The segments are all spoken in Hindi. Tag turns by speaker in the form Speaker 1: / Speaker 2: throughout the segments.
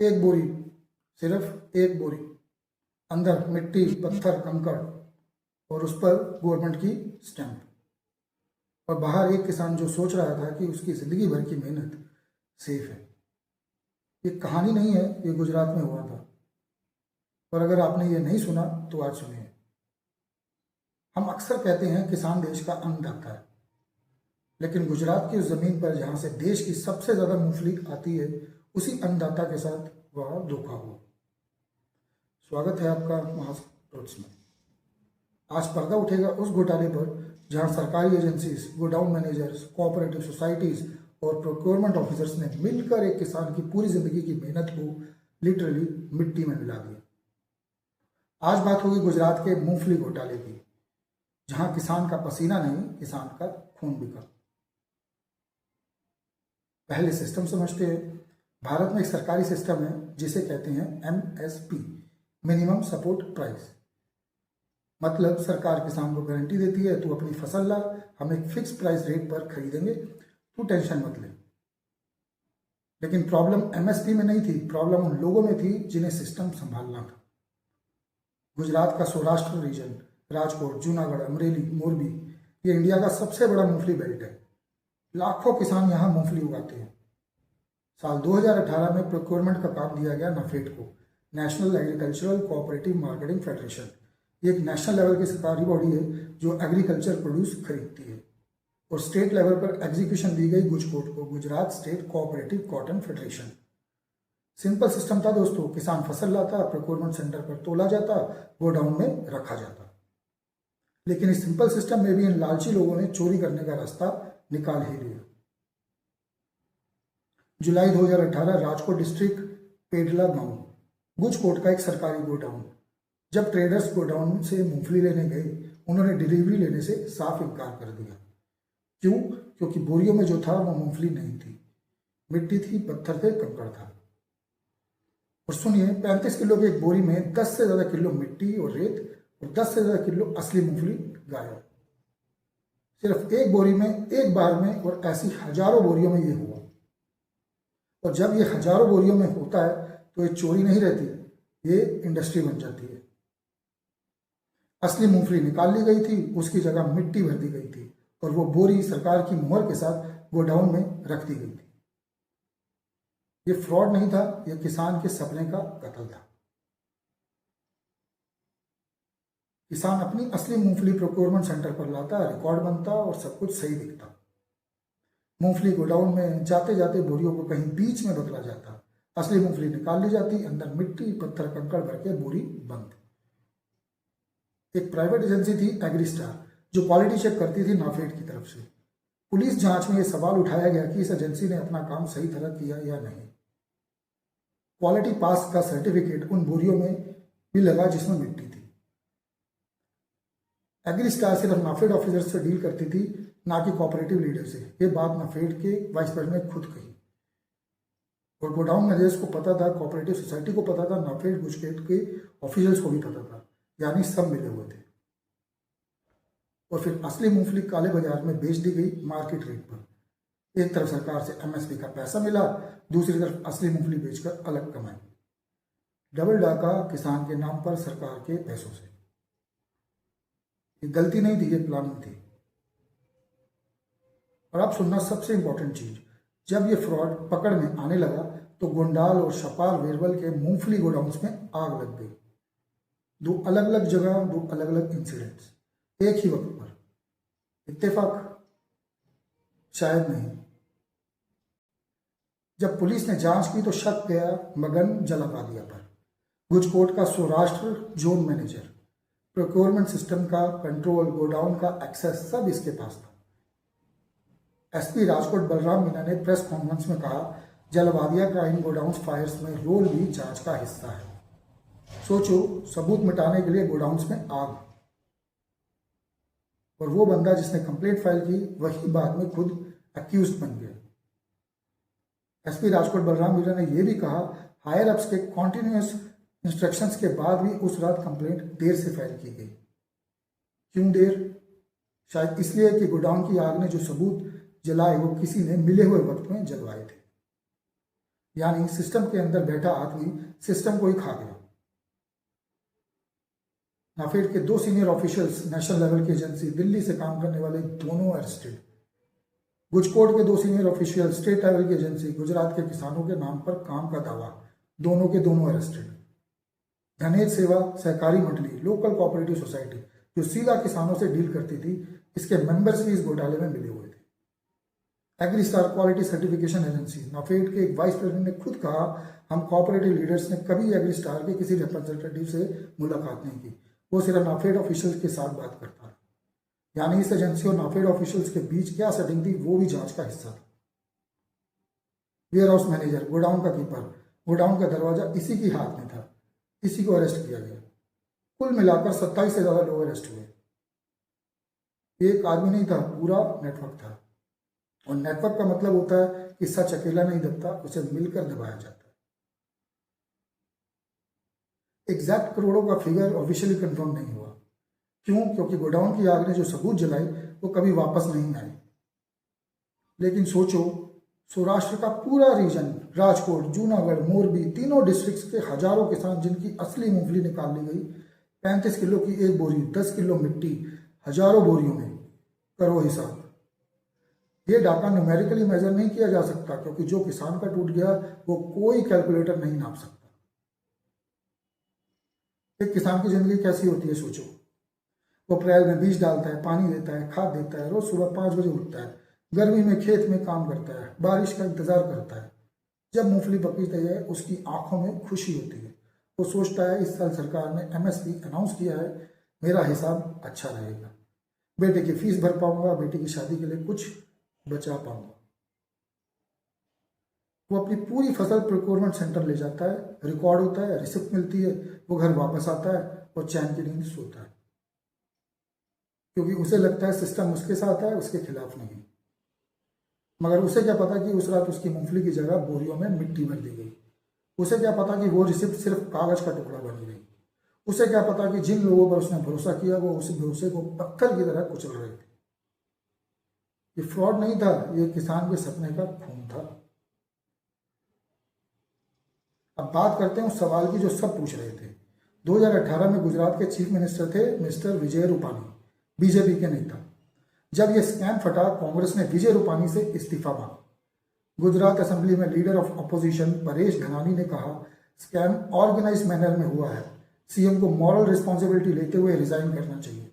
Speaker 1: एक बोरी, सिर्फ एक बोरी, अंदर मिट्टी, पत्थर, कंकड़ और उस पर गवर्नमेंट की स्टैंप। और बाहर एक किसान जो सोच रहा था कि उसकी जिंदगी भर की मेहनत सेफ है। ये कहानी नहीं है, ये गुजरात में हुआ था। और अगर आपने ये नहीं सुना तो आज सुनिए। हम अक्सर कहते हैं किसान देश का अन्नदाता है, लेकिन गुजरात की उस जमीन पर जहां से देश की सबसे ज्यादा मूंगफली आती है, उसी अन्नदाता के साथ वह धोखा हुआ। स्वागत है आपका मास टॉक्स में। आज पर्दा उठेगा उस घोटाले पर जहां सरकारी agencies, godown managers, cooperative societies और प्रोक्योरमेंट ऑफिसर्स ने मिलकर एक किसान की पूरी जिंदगी की मेहनत को लिटरली मिट्टी में मिला दिया। आज बात होगी गुजरात के मूंगफली घोटाले की, जहां किसान का पसीना नहीं, किसान का खून बिका। पहले सिस्टम समझते हैं। भारत में एक सरकारी सिस्टम है जिसे कहते हैं MSP, मिनिमम सपोर्ट प्राइस। मतलब सरकार किसान को गारंटी देती है, तू अपनी फसल ला, हम एक फिक्स प्राइस रेट पर खरीदेंगे, तू टेंशन मत ले। लेकिन प्रॉब्लम MSP में नहीं थी, प्रॉब्लम उन लोगों में थी जिन्हें सिस्टम संभालना था। गुजरात का सौराष्ट्र रीजन, राजकोट, जूनागढ़, अमरेली, मोरबी, ये इंडिया का सबसे बड़ा मूंगफली बेल्ट है। लाखों किसान यहाँ मूंगफली उगाते हैं। साल 2018 में प्रोक्योरमेंट का काम दिया गया नाफेड को, national agricultural cooperative marketing federation. ये एक नेशनल लेवल की सरकारी बॉडी है जो एग्रीकल्चर प्रोड्यूस खरीदती है। और स्टेट लेवल पर एग्जीक्यूशन दी गई गुजकोट को, Gujarat state cooperative cotton federation. Simple system था दोस्तों, किसान फसल लाता, प्रोक्योरमेंट सेंटर पर तोला जाता, गोडाउन में रखा जाता। लेकिन इस सिंपल सिस्टम में भी इन लालची लोगों ने चोरी करने का रास्ता निकाल ही लिया। जुलाई 2018, राजकोट डिस्ट्रिक्ट, पेडला गांव, गुजकोट का एक सरकारी गोडाउन। जब ट्रेडर्स गोडाउन से मूंगफली लेने गए, उन्होंने डिलीवरी लेने से साफ इनकार कर दिया। क्यों? क्योंकि बोरियों में जो था वो मूंगफली नहीं थी, मिट्टी थी, पत्थर थे, कंकड़ था। और सुनिए, 35 किलो की एक बोरी में 10 से ज्यादा किलो मिट्टी और रेत और 10 से ज्यादा किलो असली मूंगफली गायब। सिर्फ एक बोरी में, एक बार में, और ऐसी हजारों बोरियों में ये हुआ। और जब ये हजारों बोरियों में होता है तो ये चोरी नहीं रहती, ये इंडस्ट्री बन जाती है। असली मूंगफली निकाल ली गई थी, उसकी जगह मिट्टी भर दी गई थी और वो बोरी सरकार की मुहर के साथ गोडाउन में रख दी गई थी। ये फ्रॉड नहीं था, ये किसान के सपने का कत्ल था। किसान अपनी असली मूंगफली प्रोक्योरमेंट सेंटर पर लाता, रिकॉर्ड बनता और सब कुछ सही दिखता। मूंगफली गोडाउन में जाते जाते बोरियों को कहीं बीच में बदला जाता, असली मूंगफली निकाल ली जाती, अंदर मिट्टी, पत्थर, कंकड़ भर के बोरी बंद। एक प्राइवेट एजेंसी थी एग्रीस्टार, जो क्वालिटी चेक करती थी नाफेड की तरफ से। पुलिस जांच में यह सवाल उठाया गया कि इस एजेंसी ने अपना काम सही तरह किया या नहीं। क्वालिटी पास का सर्टिफिकेट उन बोरियों में भी लगा जिसमें मिट्टी थी। एग्रीस्टार सिर्फ नाफेड ऑफिसर से डील करती थी, ना कि कोऑपरेटिव लीडर से। ये बात नाफेड के वाइस प्रेसिडेंट ने खुद कही। और गोडाउन मैनेजर्स को पता था, कोऑपरेटिव सोसाइटी को पता था, नाफेड गुजरात के ऑफिशियल्स को भी पता था, यानी सब मिले हुए थे। और फिर असली मूंगफली काले बाजार में बेच दी गई मार्केट रेट पर। एक तरफ सरकार से MSP का पैसा मिला, दूसरी तरफ असली मूंगफली बेचकर अलग कमाई। डबल डाका किसान के नाम पर सरकार के पैसों से। ये गलती नहीं थी, ये प्लानिंग थी। और अब सुनना सबसे इंपॉर्टेंट चीज, जब ये फ्रॉड पकड़ में आने लगा तो गोंडाल और शपार वेरवल के मूंगफली गोडाउन्स में आग लग गई। दो अलग अलग जगह, दो अलग अलग इंसिडेंट्स, एक ही वक्त पर। इत्तेफाक? शायद नहीं। जब पुलिस ने जांच की तो शक गया मगन जलावादिया पर, गुजकोट का Saurashtra zone manager. Procurement system का कंट्रोल, गोडाउन का एक्सेस, सब इसके पास था। SP राजकोट बलराम मीना ने प्रेस कॉन्फ्रेंस में कहा, जलवादिया का इन गोडाउन फायर्स में रोल भी जांच का हिस्सा है। सोचो, सबूत मिटाने के लिए गोडाउन्स में आग। और वो बंदा जिसने कंप्लेंट फाइल की, वही बाद में खुद एक्यूज्ड बन गया। SP राजकोट बलराम मीना ने यह भी कहा, हायर अप्स के कॉन्टिन्यूस इंस्ट्रक्शंस के बाद भी उस रात कंप्लेंट देर से फाइल की गई। क्यों देर? शायद इसलिए कि गोडाउन की आग ने जो सबूत जलाए वो किसी ने मिले हुए वक्त में जलवाए थे। यानी सिस्टम के अंदर बैठा आदमी सिस्टम को ही खा गया। नाफेड के 2 सीनियर ऑफिशियल्स नेशनल लेवल की एजेंसी दिल्ली से काम करने वाले दोनों अरेस्टेड। गुजकोट के 2 सीनियर ऑफिशियल स्टेट लेवल की एजेंसी गुजरात के किसानों के नाम पर काम का दावा, दोनों के दोनों अरेस्टेड। धनेज सेवा सहकारी मंडली लोकल कोऑपरेटिव सोसाइटी जो सीधा किसानों से डील करती थी, इसके मेंबर्स भी इस घोटाले में मिले हुए थे। एग्रीस्टार क्वालिटी सर्टिफिकेशन एजेंसी नाफेड के एक वाइस प्रेसिडेंट ने खुद कहा, हम कोऑपरेटिव लीडर्स ने कभी एग्रीस्टार के किसी रिप्रेजेंटेटिव से मुलाकात नहीं की, वो सिर्फ नाफेड ऑफिशियल्स के साथ बात करता है। यानी इस एजेंसी और नाफेड ऑफिशियल्स के बीच क्या सेटिंग थी वो भी जांच का हिस्सा था। वेयर हाउस मैनेजर, गोडाउन का कीपर, गोडाउन का दरवाजा इसी के हाथ में था, इसी को अरेस्ट किया गया। कुल मिलाकर 27 से ज्यादा लोग अरेस्ट हुए। एक आदमी नहीं था, पूरा नेटवर्क था। और नेटवर्क का मतलब होता है कि सच अकेला नहीं दबता, उसे मिलकर दबाया जाता है। एग्जैक्ट करोड़ों का फिगर ऑफिशियली कंफर्म नहीं हुआ। क्यों? क्योंकि गोडाउन की आग ने जो सबूत जलाई वो कभी वापस नहीं आई। लेकिन सोचो, सौराष्ट्र का पूरा रीजन, राजकोट, जूनागढ़, मोरबी, तीनों डिस्ट्रिक्ट्स के हजारों किसान जिनकी असली मूंगफली निकाल ली गई, 35 किलो की एक बोरी, 10 किलो मिट्टी, हजारों बोरियों में, करो हिसाब। ये डाटा न्यूमेरिकली मेजर नहीं किया जा सकता, क्योंकि जो किसान का टूट गया वो कोई कैलकुलेटर नहीं नाप सकता। एक किसान की जिंदगी कैसी होती है सोचो। वो अप्रैल में बीज डालता है, पानी देता है, खाद देता है, रोज सुबह 5 बजे उठता है, गर्मी में खेत में काम करता है, बारिश का इंतजार करता है। जब मूंगफली पकती है उसकी आंखों में खुशी होती है। वो सोचता है इस साल सरकार ने MSP अनाउंस किया है, मेरा हिसाब अच्छा रहेगा, बेटे की फीस भर पाऊंगा, बेटे की शादी के लिए कुछ बचा पाऊंगा। वो अपनी पूरी फसल प्रोक्योरमेंट सेंटर ले जाता है, रिकॉर्ड होता है, रिसिप्ट मिलती है, वो घर वापस आता है और चैन की नींद सोता है, क्योंकि उसे लगता है सिस्टम उसके साथ है, उसके खिलाफ नहीं। मगर उसे क्या पता कि उस रात उसकी मूंगफली की जगह बोरियों में मिट्टी भर दी गई। उसे क्या पता कि वो रिसिप्ट सिर्फ कागज का टुकड़ा बनी गई। उसे क्या पता कि जिन लोगों पर उसने भरोसा किया वो उस भरोसे को पत्थर की तरह कुचल रहे थे। ये फ्रॉड नहीं था, ये किसान के सपने का खून था। अब बात करते हैं उस सवाल की जो सब पूछ रहे थे। 2018 में गुजरात के चीफ मिनिस्टर थे मिस्टर विजय रूपानी, बीजेपी के नेता। जब यह स्कैम फटा, कांग्रेस ने विजय रूपानी से इस्तीफा मांगा। गुजरात असेंबली में leader of opposition Paresh Dhanani ने कहा, स्कैम ऑर्गेनाइज मैनर में हुआ है, सीएम को मॉरल रिस्पॉन्सिबिलिटी लेते हुए रिजाइन करना चाहिए।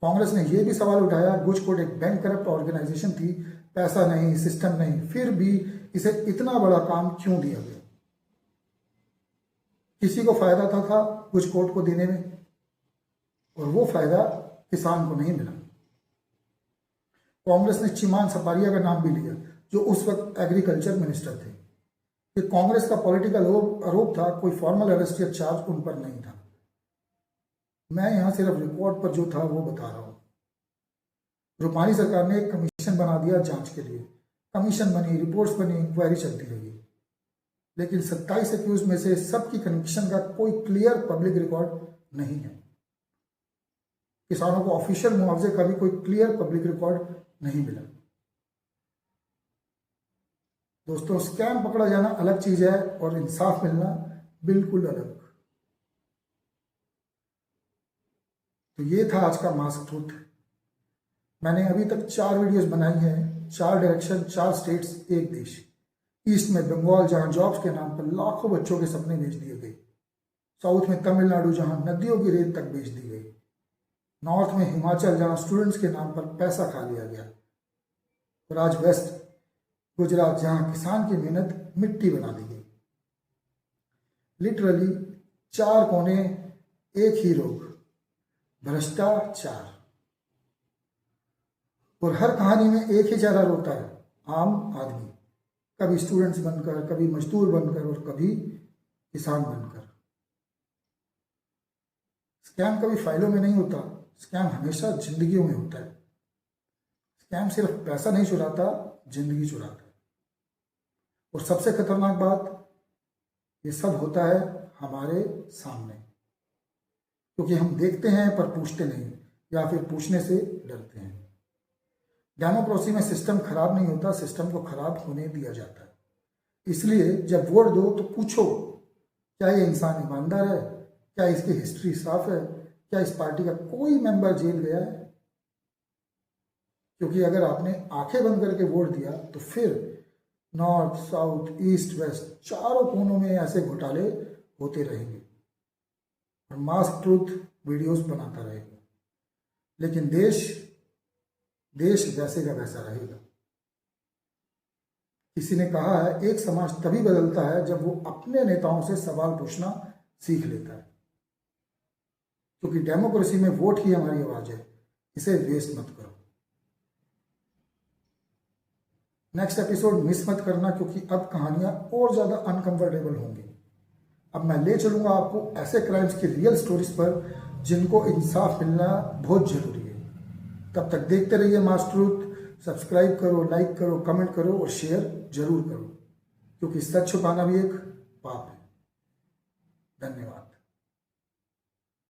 Speaker 1: कांग्रेस ने यह भी सवाल उठाया, गुजकोट एक बैंक करप्ट ऑर्गेनाइजेशन थी, पैसा नहीं, सिस्टम नहीं, फिर भी इसे इतना बड़ा काम क्यों दिया गया। किसी को फायदा था गुजकोट को देने में, और वो फायदा किसान को नहीं मिला। कांग्रेस ने चिमान सपारिया का नाम भी लिया, जो उस वक्त एग्रीकल्चर मिनिस्टर थे। ये कांग्रेस का पॉलिटिकल आरोप था, कोई फॉर्मल अरेस्ट या चार्ज उन पर नहीं था। मैं यहां सिर्फ रिपोर्ट पर जो था वो बता रहा हूं। रूपानी सरकार ने एक कमीशन बना दिया जांच के लिए। कमीशन बनी, रिपोर्ट्स बनी, इंक्वायरी चलती रही। लेकिन 27 एक्यूज में से सबकी कनेक्शन का कोई क्लियर पब्लिक रिकॉर्ड नहीं है। किसानों को ऑफिशियल मुआवजे का भी कोई क्लियर पब्लिक रिकॉर्ड नहीं मिला। दोस्तों, स्कैम पकड़ा जाना अलग चीज है और इंसाफ मिलना बिल्कुल अलग। तो ये था आज का मास्क ट्रूथ। मैंने अभी तक 4 वीडियोस बनाई हैं, 4 डायरेक्शन, 4 स्टेट्स, 1 देश। ईस्ट में बंगाल, जहां जॉब्स के नाम पर लाखों बच्चों के सपने बेच दिए गए। साउथ में तमिलनाडु, जहां नदियों की रेत तक बेच दी गई। नॉर्थ में हिमाचल, जहां स्टूडेंट्स के नाम पर पैसा खा लिया गया। और आज वेस्ट गुजरात, जहां किसान की मेहनत मिट्टी बना दी गई। लिटरली 4 कोने, एक ही रोग, भ्रष्टाचार। और हर कहानी में एक ही चेहरा रोता है, आम आदमी। कभी स्टूडेंट्स बनकर, कभी मजदूर बनकर और कभी किसान बनकर। स्कैम कभी फाइलों में नहीं होता, स्कैम हमेशा जिंदगियों में होता है। स्कैम सिर्फ पैसा नहीं चुराता, जिंदगी चुराता है। और सबसे खतरनाक बात, ये सब होता है हमारे सामने, क्योंकि हम देखते हैं पर पूछते नहीं, या फिर पूछने से डरते हैं। डेमोक्रेसी में सिस्टम खराब नहीं होता, सिस्टम को खराब होने दिया जाता है। इसलिए जब वोट दो तो पूछो, क्या ये इंसान ईमानदार है, क्या इसकी हिस्ट्री साफ है, क्या इस पार्टी का कोई मेंबर जेल गया है। क्योंकि अगर आपने आंखें बंद करके वोट दिया तो फिर नॉर्थ, साउथ, ईस्ट, वेस्ट चारों कोनों में ऐसे घोटाले होते रहेंगे और मास्क ट्रूथ वीडियोस बनाता रहेगा। लेकिन देश वैसे का वैसा रहेगा। किसी ने कहा है, एक समाज तभी बदलता है जब वो अपने नेताओं से सवाल पूछना सीख लेता है। क्योंकि डेमोक्रेसी में वोट ही हमारी आवाज है, इसे वेस्ट मत करो। नेक्स्ट एपिसोड मिस मत करना, क्योंकि अब कहानियां और ज्यादा अनकंफर्टेबल होंगी। अब मैं ले चलूंगा आपको ऐसे क्राइम्स की रियल स्टोरीज पर जिनको इंसाफ मिलना बहुत जरूरी है। तब तक देखते रहिए मास ट्रूथ। सब्सक्राइब करो, लाइक करो, कमेंट करो और शेयर जरूर करो, क्योंकि सच छुपाना भी एक पाप है। धन्यवाद।